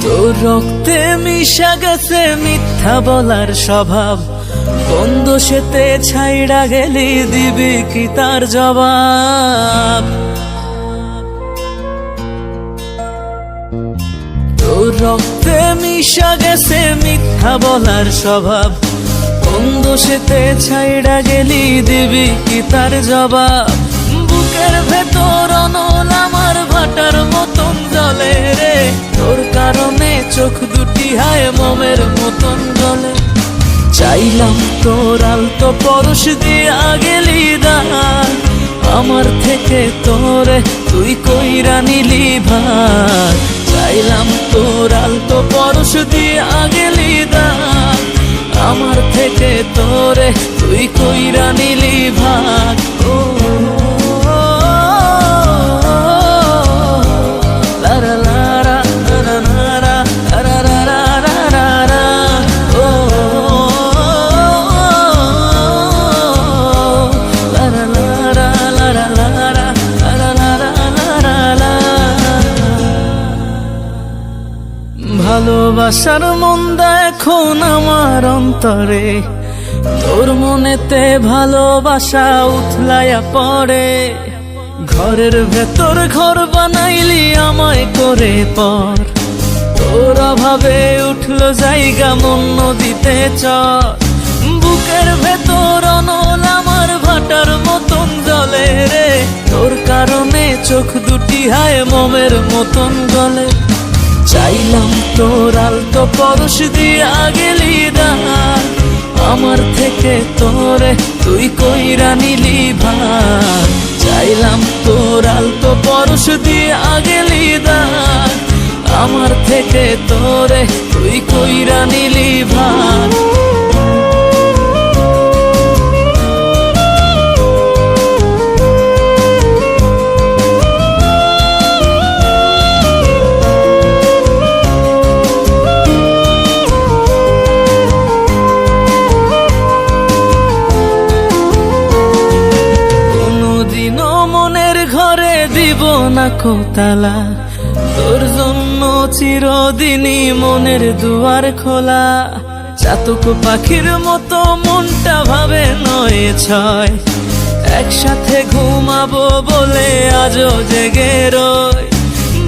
তোর রক্তে মিশা গেছে মিথ্যা বলার স্বভাব, কোন দোষেতে ছাইড়া গেলি দিবি কি তার জবাব? তোর রক্তে মিশা গেছে মিথ্যা বলার স্বভাব, কোন দোষেতে ছাইড়া গেলি দিবি কি তার জবাব? বুকের ভেতর অনল আমার ভাটার মতন জ্বলে রে, তোর কারণে চোখ দুটি হায় মোমের মতন জ্বলে। চাইলাম তোর আলতো পরশ দিয়া গেলি দান, আমার থেকে তোরে তুই কইরা নিলি ভার। চাইলাম তোর আলতো পরশ দিয়া গেলি দান, আমার থেকে তোরে তুই কইরা নিলি ভার। ও ভালোবাসার মন্দা এখন আমার অন্তরে, তোর মনেতে ভালোবাসা উথলাইয়া পড়ে। ঘরের ভেতর ঘর বানাইলি আমায় করে পর, তোর অভাবে উঠলো জায়গা মন নদীতে চর। বুকের ভেতর অনল আমার ভাটার মতন জ্বলে রে, তোর কারণে চোখ দুটি হায় মোমের মতন গলে। চাইলাম তোর আলতো পরশ দিয়া গেলি দান, আমার থেকে তোরে তুই কইরা নিলি ভার। চাইলাম তোর আলতো পরশ দিয়া গেলি দান, আমার থেকে তোরে তুই কইরা নিলি ভার। না কোতালা, তোর জন্য চিরদিনই মনের দুয়ার খোলা। চাতক পাখির মতো মনটা ভাবে নয় ছয়, একসাথে ঘুমাবো বলে আজও জেগে রই।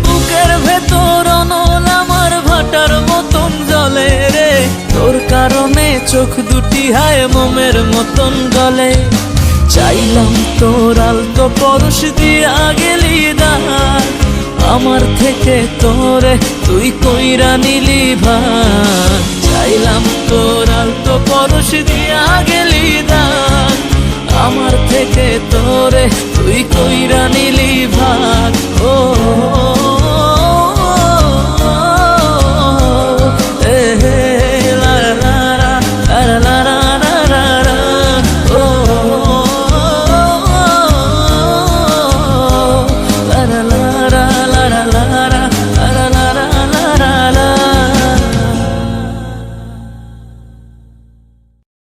বুকের ভেতর অনল আমার ভাটার মতন জ্বলে রে, তোর কারণে চোখ দুটি হায় মোমের মতন গলে। চাইলাম তোর আলতো পরশ দিয়া গেলি দান, আমার থেকে তোরে তুই কইরা নিলি ভার। চাইলাম তোর আলতো পরশ দিয়া